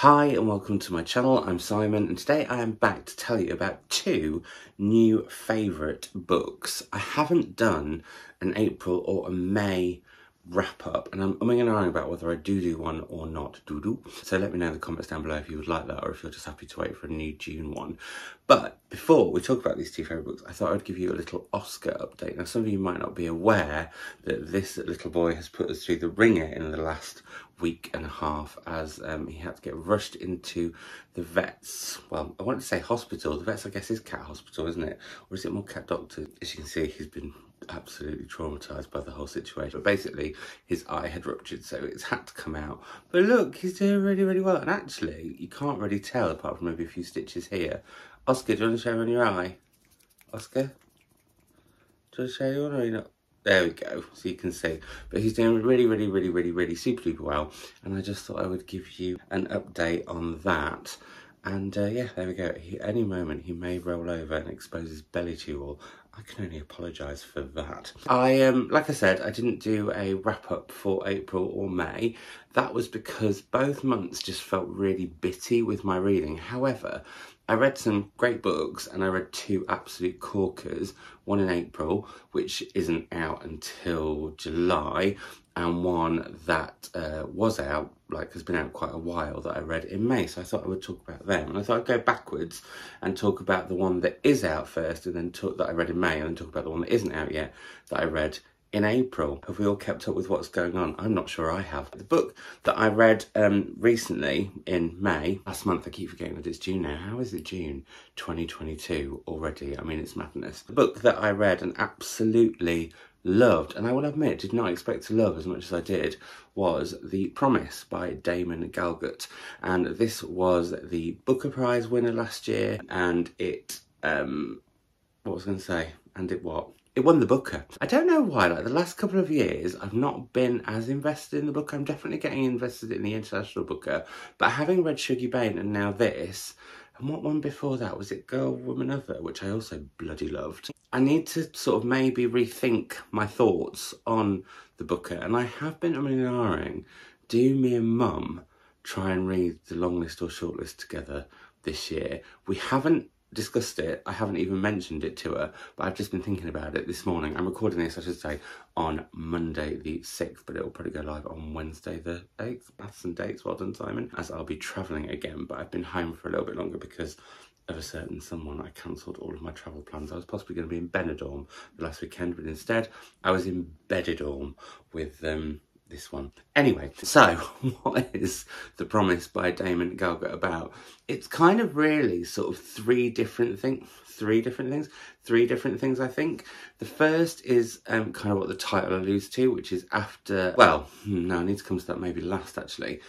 Hi and welcome to my channel. I'm Simon and today I am back to tell you about two new favourite books. I haven't done an April or a May wrap up and I'm umming and ahhing about whether I do one or not. So let me know in the comments down below if you would like that or if you're just happy to wait for a new June one. But before we talk about these two favourite books, I thought I'd give you a little Oscar update. Now some of you might not be aware that this little boy has put us through the ringer in the last week and a half as he had to get rushed into the vets. Well, I want to say hospital. The vets, I guess, is cat hospital, isn't it? Or is it more cat doctor? As you can see, he's been absolutely traumatised by the whole situation. But basically, his eye had ruptured, so it's had to come out. But look, he's doing really, really well. And actually, you can't really tell, apart from maybe a few stitches here. Oscar, do you want to show me on your eye? Oscar? Do you want to show you one or you not? There we go, so you can see. But he's doing really super duper well. And I just thought I would give you an update on that. And yeah, there we go. Any moment he may roll over and expose his belly to you all. I can only apologise for that. Like I said, I didn't do a wrap up for April or May. That was because both months just felt really bitty with my reading. However, I read some great books and I read two absolute corkers, one in April, which isn't out until July, and one that was out, has been out quite a while, that I read in May. So I thought I would talk about them. And I thought I'd go backwards and talk about the one that is out first and then that I read in May, and then talk about the one that isn't out yet that I read in April. Have we all kept up with what's going on? I'm not sure I have. The book that I read recently in May, last month, I keep forgetting that it's June now. How is it June 2022 already? I mean, it's madness. The book that I read and absolutely loved, and I will admit did not expect to love as much as I did, was The Promise by Damon Galgut. And this was the Booker Prize winner last year, and it, what was I going to say? And it what? It won the Booker. I don't know why, the last couple of years, I've not been as invested in the Booker. I'm definitely getting invested in the International Booker, but having read Sugar Bane and now this, and what one before that? Was it Girl, Woman, Other, which I also bloody loved. I need to sort of maybe rethink my thoughts on the Booker, and I have been umming and ahhing. Do me and Mum try and read the long list or short list together this year? We haven't discussed it. I haven't even mentioned it to her, but I've just been thinking about it this morning. I'm recording this, I should say, on Monday the 6th, but it'll probably go live on Wednesday the 8th. Maths and dates, well done, Simon, as I'll be travelling again, but I've been home for a little bit longer because of a certain someone. I cancelled all of my travel plans. I was possibly going to be in Benidorm the last weekend, but instead I was in Bedidorm with this one. Anyway, so what is The Promise by Damon Galgut about? It's kind of really sort of three different things, I think. The first is kind of what the title alludes to, which is after, well, no, I need to come to that maybe last actually.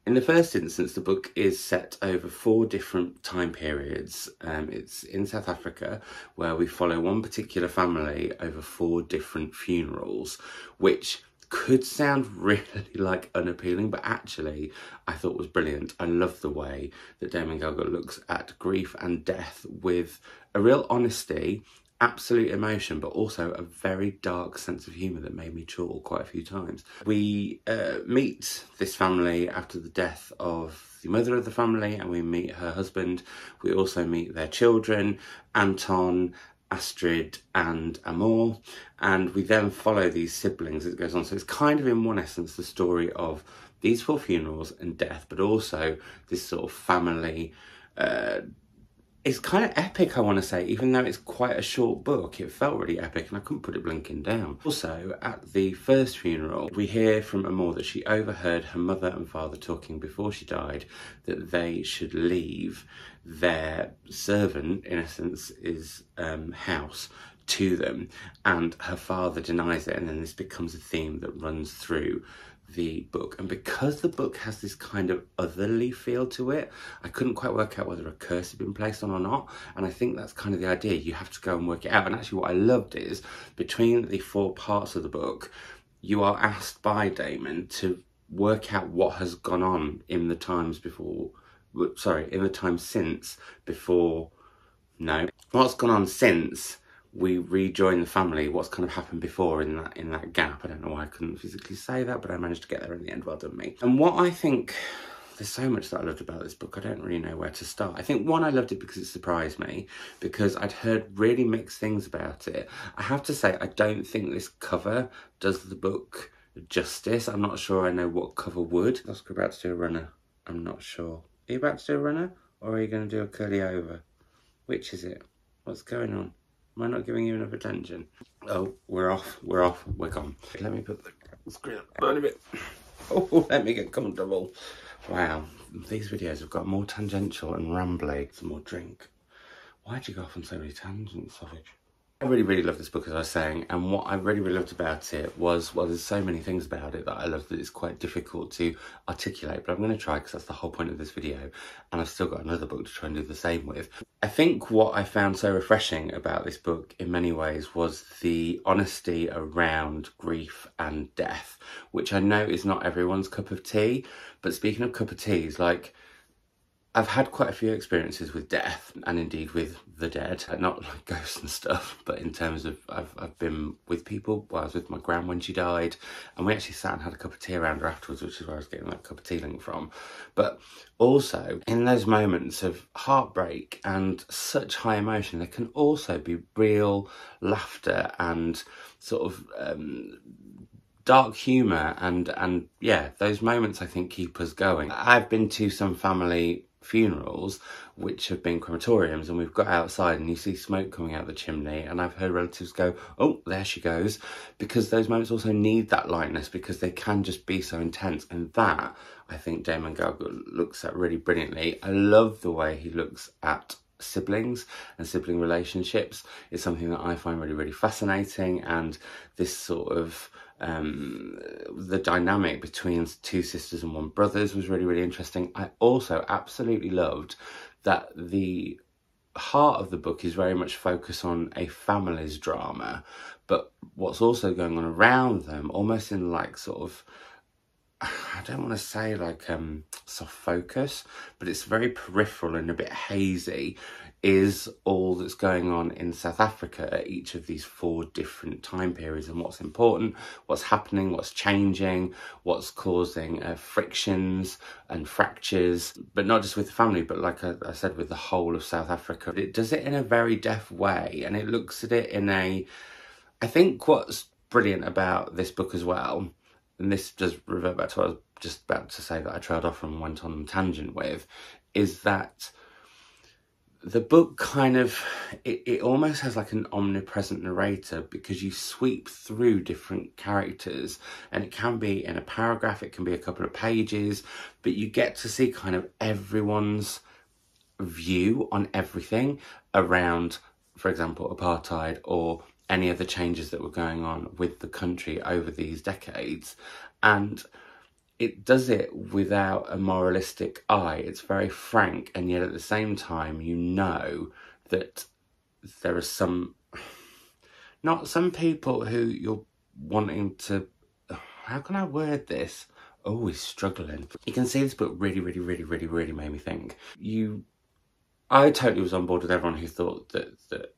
In the first instance, the book is set over 4 different time periods. It's in South Africa, where we follow one particular family over 4 different funerals, which could sound really unappealing, but actually I thought was brilliant. I love the way that Damon Galgut looks at grief and death with a real honesty, absolute emotion, but also a very dark sense of humour that made me chortle quite a few times. We meet this family after the death of the mother of the family, and we meet her husband. We also meet their children, Anton, Astrid and Amor, and we then follow these siblings as it goes on. So it's kind of, in one essence, the story of these 4 funerals and death, but also this sort of family. It's kind of epic, I want to say, even though it's quite a short book. It felt really epic and I couldn't put it blinking down. Also, at the first funeral, we hear from Amor that she overheard her mother and father talking before she died that they should leave their servant, in essence, house to them, and her father denies it, and then this becomes a theme that runs through the book. And because the book has this kind of otherly feel to it, I couldn't quite work out whether a curse had been placed on or not, and I think that's kind of the idea. You have to go and work it out. And actually what I loved is, between the 4 parts of the book, you are asked by Damon to work out what has gone on in the times before, in the time since before, no, what's gone on since we rejoin the family, what's kind of happened before in that gap. I don't know why I couldn't physically say that, but I managed to get there in the end. Well done me. And what I think there's so much that I loved about this book. I don't really know where to start. I think one, I loved it because it surprised me, because I'd heard really mixed things about it. I have to say, I don't think this cover does the book justice. I'm not sure I know what cover would. Oscar about to do a runner. I'm not sure. Are you about to do a runner, or are you going to do a curly over? Which is it? What's going on? Am I not giving you enough attention? Oh, we're off, we're gone. Let me put the screen up a bit. Oh, let me get comfortable. Wow, these videos have got more tangential and rambly. Some more drink. Why'd you go off on so many tangents, Savage? I really, really love this book, as I was saying, and what I really, really loved about it was, well, there's so many things about it that I love that it's quite difficult to articulate, but I'm going to try because that's the whole point of this video, and I've still got another book to try and do the same with. I think what I found so refreshing about this book in many ways was the honesty around grief and death, which I know is not everyone's cup of tea, but speaking of cup of teas, like, I've had quite a few experiences with death, and indeed with the dead, not like ghosts and stuff, but in terms of I've been with people. Well, I was with my gran when she died, and we actually sat and had a cup of tea around her afterwards, which is where I was getting that cup of tea link from. But also, in those moments of heartbreak and such high emotion, there can also be real laughter and sort of dark humour, and yeah, those moments I think keep us going. I've been to some family funerals which have been crematoriums, and we've got outside and you see smoke coming out the chimney, and I've heard relatives go, oh, there she goes, because those moments also need that lightness, because they can just be so intense. And that, I think Damon Galgut looks at really brilliantly. I love the way he looks at siblings and sibling relationships. It's something that I find really, really fascinating, and this sort of the dynamic between two sisters and one brothers was really, really interesting. I also absolutely loved that the heart of the book is very much focused on a family's drama, but what's also going on around them, almost in like sort of, I don't want to say like soft focus, but it's very peripheral and a bit hazy, is all that's going on in South Africa at each of these 4 different time periods, and what's important, what's happening, what's changing, what's causing frictions and fractures, but not just with the family, but like I said, with the whole of South Africa. It does it in a very deft way, and it looks at it in a, I think what's brilliant about this book as well, and this does revert back to what I was just about to say that I trailed off and went on a tangent with, is that the book kind of, it almost has like an omnipresent narrator, because you sweep through different characters, and it can be in a paragraph, it can be a couple of pages, but you get to see kind of everyone's view on everything around, for example, apartheid, or any of the changes that were going on with the country over these decades. And it does it without a moralistic eye. It's very frank, and yet at the same time, you know that there are some people who you're wanting to, how can I word this? Oh, he's struggling. You can see this book really, really, really, really, really made me think. I totally was on board with everyone who thought that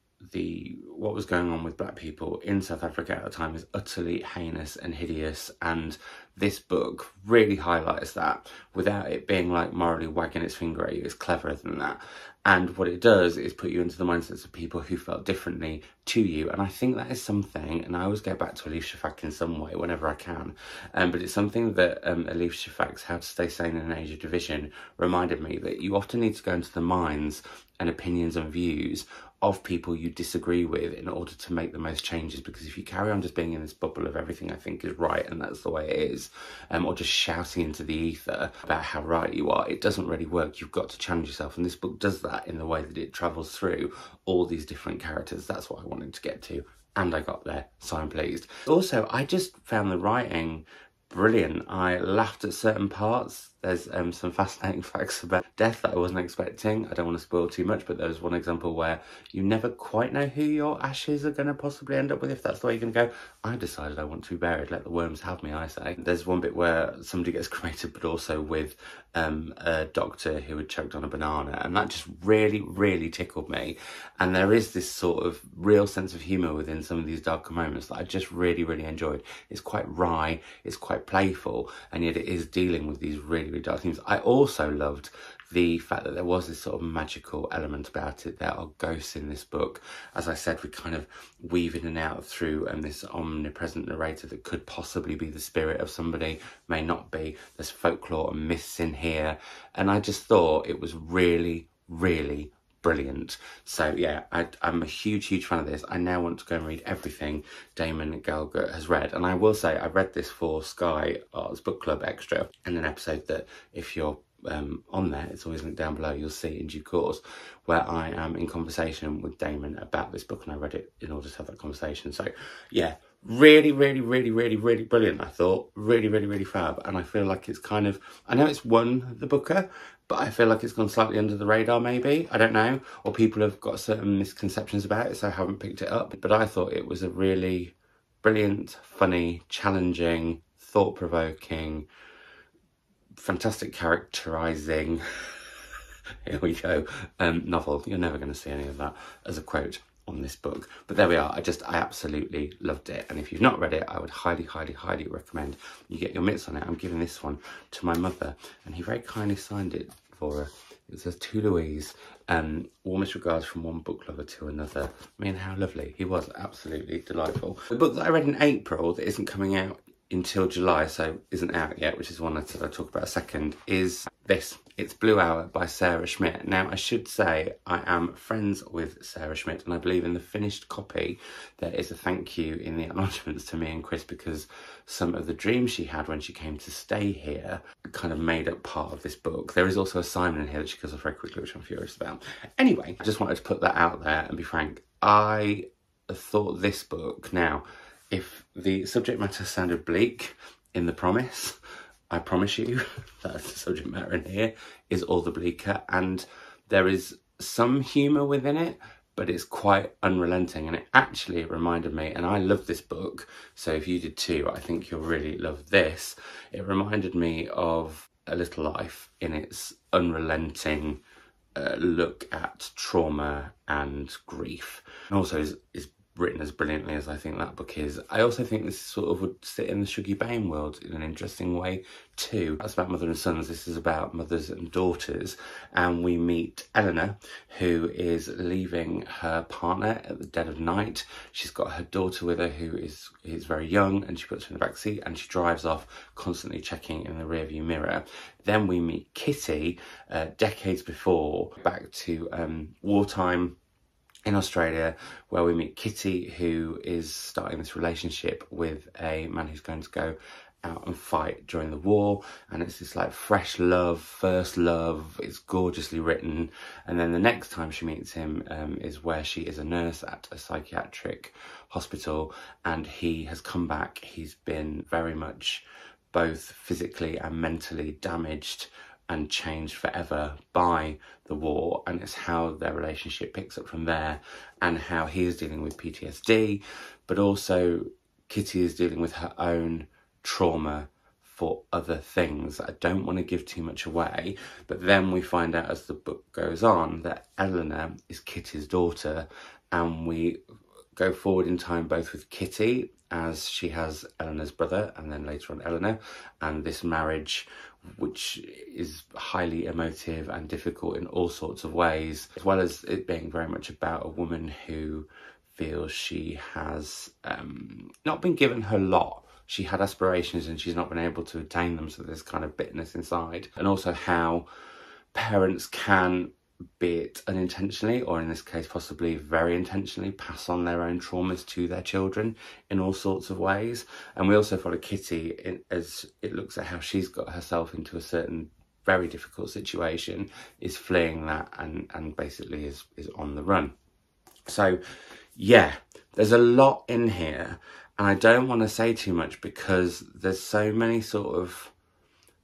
what was going on with black people in South Africa at the time is utterly heinous and hideous, and this book really highlights that without it being like morally wagging its finger at you. It's cleverer than that, and what it does is put you into the mindsets of people who felt differently to you, and I think that is something, and I always go back to Elif Shafak in some way whenever I can, but it's something that Elif Shafak's How to Stay Sane in an Age of Division reminded me, that you often need to go into the minds and opinions and views of people you disagree with in order to make the most changes, because if you carry on just being in this bubble of everything I think is right and that's the way it is, or just shouting into the ether about how right you are, it doesn't really work. You've got to challenge yourself, and this book does that in the way that it travels through all these different characters. That's what I wanted to get to, and I got there, so I'm pleased. Also, I just found the writing brilliant. I laughed at certain parts. There's some fascinating facts about death that I wasn't expecting. I don't want to spoil too much, but there's one example where you never quite know who your ashes are going to possibly end up with, if that's the way you're going to go. I decided I want to be buried. Let the worms have me, I say. There's one bit where somebody gets cremated, but also with a doctor who had choked on a banana, and that just really, really tickled me. And there is this sort of real sense of humour within some of these darker moments that I just really, really enjoyed. It's quite wry, it's quite playful, and yet it is dealing with these really, really dark themes. I also loved the fact that there was this sort of magical element about it. There are ghosts in this book. As I said, we kind of weave in and out through this omnipresent narrator that could possibly be the spirit of somebody, may not be. There's folklore and myths in here. And I just thought it was really, really brilliant. So yeah, I'm a huge fan of this. I now want to go and read everything Damon Galgut has read. And I will say, I read this for Sky Arts Book Club Extra, and an episode that, if you're on there, it's always linked down below, you'll see in due course, where I am in conversation with Damon about this book, and I read it in order to have that conversation. So yeah, really brilliant. I thought really fab. And I feel like it's kind of, I know it's won the Booker, but I feel like it's gone slightly under the radar, maybe, I don't know, or people have got certain misconceptions about it, so I haven't picked it up. But I thought it was a really brilliant, funny, challenging, thought-provoking, fantastic characterising, here we go, novel. You're never going to see any of that as a quote on this book, but there we are. I absolutely loved it, and if you've not read it, I would highly recommend you get your mitts on it. I'm giving this one to my mother, and he very kindly signed it for her. It says, "To Louise, warmest regards from one book lover to another." I mean, how lovely. He was absolutely delightful. The book that I read in April that isn't coming out until July, so isn't out yet, which is one I said I'd talk about a second, is this. It's Blue Hour by Sarah Schmidt. Now, I should say I am friends with Sarah Schmidt, and I believe in the finished copy there is a thank you in the acknowledgements to me and Chris, because some of the dreams she had when she came to stay here kind of made up part of this book. There is also a Simon in here that she goes off very quickly, which I'm furious about. Anyway, I just wanted to put that out there and be frank. I thought this book, now, if the subject matter sounded bleak in The Promise, I promise you that the subject matter in here is all the bleaker, and there is some humour within it, but it's quite unrelenting, and it actually reminded me, and I love this book, so if you did too, I think you'll really love this. It reminded me of A Little Life in its unrelenting look at trauma and grief, and also is written as brilliantly as I think that book is. I also think this sort of would sit in the Shuggie Bain world in an interesting way too. That's about mother and sons. This is about mothers and daughters, and we meet Eleanor, who is leaving her partner at the dead of night. She's got her daughter with her, who is very young, and she puts her in the back seat and she drives off, constantly checking in the rearview mirror. Then we meet Kitty, decades before, back to wartime in Australia, where we meet Kitty, who is starting this relationship with a man who's going to go out and fight during the war, and it's this like fresh love, first love. It's gorgeously written. And then the next time she meets him is where she is a nurse at a psychiatric hospital, and he has come back. He's been very much both physically and mentally damaged and changed forever by the war, and it's how their relationship picks up from there, and how he is dealing with PTSD, but also Kitty is dealing with her own trauma for other things. I don't want to give too much away, but then we find out as the book goes on that Eleanor is Kitty's daughter, and we go forward in time both with Kitty, as she has Eleanor's brother, and then later on Eleanor, and this marriage, which is highly emotive and difficult in all sorts of ways, as well as it being very much about a woman who feels she has not been given her lot. She had aspirations and she's not been able to attain them, so there's kind of bitterness inside. And also how parents can, be it unintentionally, or in this case possibly very intentionally, pass on their own traumas to their children in all sorts of ways. And we also follow Kitty as it looks at how she's got herself into a certain very difficult situation, is fleeing that, and basically is on the run. So yeah, there's a lot in here, and I don't want to say too much because there's so many sort of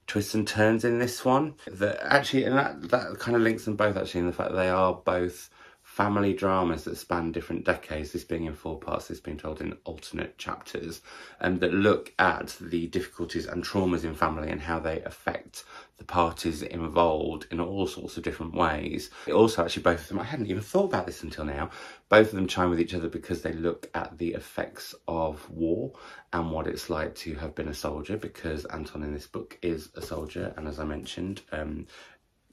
twists and turns in this one that actually, and that kind of links them both actually, in the fact that they are both family dramas that span different decades, this being in 4 parts, this being told in alternate chapters, and that look at the difficulties and traumas in family and how they affect the parties involved in all sorts of different ways. It also, actually, both of them, I hadn't even thought about this until now, both of them chime with each other because they look at the effects of war and what it's like to have been a soldier, because Anton in this book is a soldier, and as I mentioned,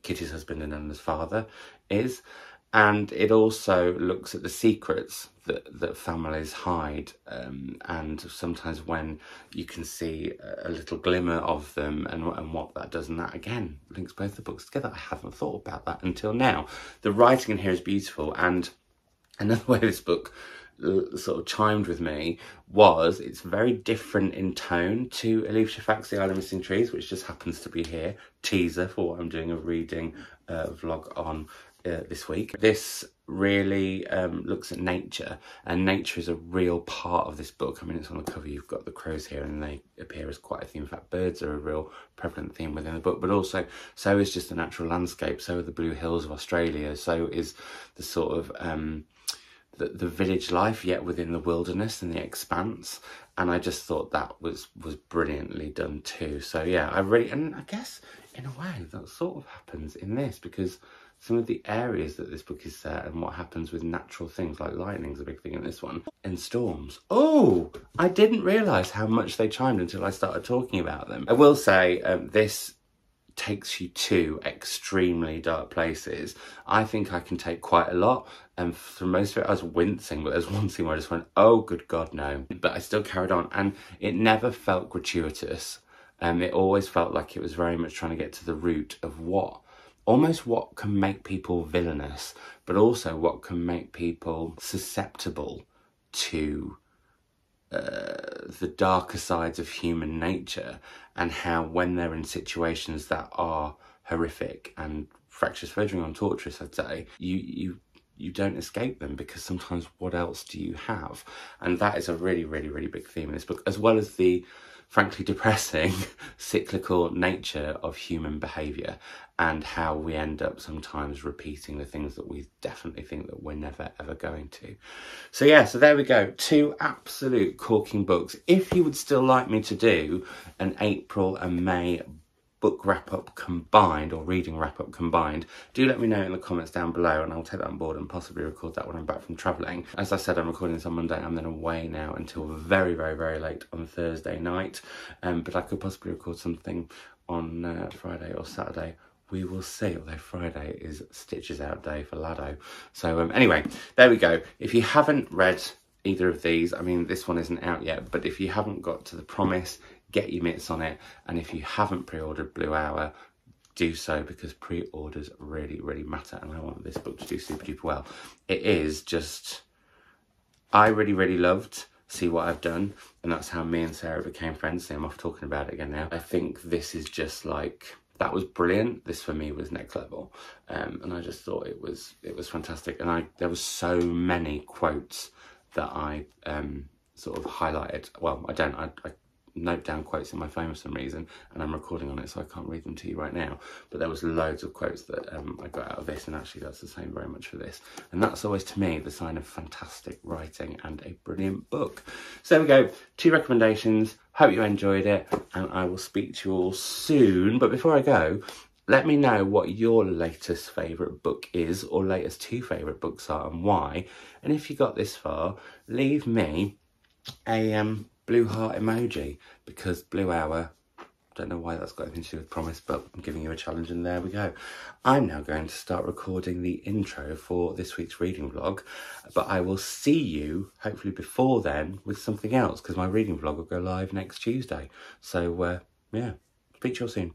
Kitty's husband and Anna's father is. And it also looks at the secrets that families hide, and sometimes when you can see a little glimmer of them and what that does. And that, again, links both the books together. I haven't thought about that until now. The writing in here is beautiful, and another way this book sort of chimed with me was it's very different in tone to Elif Shafak's The Isle of Missing Trees, which just happens to be here. Teaser for what I'm doing a reading vlog on this week. This really looks at nature, and nature is a real part of this book. I mean, it's on the cover, you've got the crows here, and they appear as quite a theme. In fact, birds are a real prevalent theme within the book, but also so is just the natural landscape, so are the blue hills of Australia, so is the sort of the village life, yet within the wilderness and the expanse. And I just thought that was brilliantly done too. So yeah, and I guess in a way that sort of happens in this, because some of the areas that this book is set and what happens with natural things, like lightning's a big thing in this one, and storms. Oh, I didn't realise how much they chimed until I started talking about them. I will say this takes you to extremely dark places. I think I can take quite a lot, and for most of it I was wincing, but there's one scene where I just went, oh good god no, but I still carried on, and it never felt gratuitous. It always felt like it was very much trying to get to the root of what can make people villainous, but also what can make people susceptible to the darker sides of human nature, and how when they're in situations that are horrific and fractious verging on torturous, I'd say, you don't escape them, because sometimes what else do you have? And that is a really, really, really big theme in this book, as well as the frankly depressing cyclical nature of human behaviour, and how we end up sometimes repeating the things that we definitely think that we're never ever going to. So yeah, so there we go, 2 absolute corking books. If you would still like me to do an April and May book wrap-up combined, or reading wrap-up combined, do let me know in the comments down below, and I'll take that on board and possibly record that when I'm back from travelling. As I said, I'm recording this on Monday. I'm then away now until very, very, very late on Thursday night, but I could possibly record something on Friday or Saturday. We will see, although Friday is Stitches Out day for Lado. So anyway, there we go. If you haven't read either of these, I mean, this one isn't out yet, but if you haven't got to The Promise, get your mitts on it. And if you haven't pre-ordered Blue Hour, do so, because pre-orders really, really matter, and I want this book to do super duper well. It is just, I really, really loved See What I've Done, and that's how me and Sarah became friends. See, I'm off talking about it again now. I think this is just like, that was brilliant. This for me was next level, and I just thought it was fantastic. And there was so many quotes that I sort of highlighted. Well, I note down quotes in my phone for some reason, and I'm recording on it, so I can't read them to you right now, but there was loads of quotes that I got out of this, and actually that's the same very much for this, and that's always to me the sign of fantastic writing and a brilliant book. So there we go, 2 recommendations. Hope you enjoyed it, and I will speak to you all soon. But before I go, let me know what your latest favourite book is, or latest 2 favourite books are, and why. And if you got this far, leave me a blue heart emoji, because Blue Hour, don't know why that's got anything to do with Promise, but I'm giving you a challenge, and there we go. I'm now going to start recording the intro for this week's reading vlog, but I will see you hopefully before then with something else, because my reading vlog will go live next Tuesday. So yeah, speak to you all soon.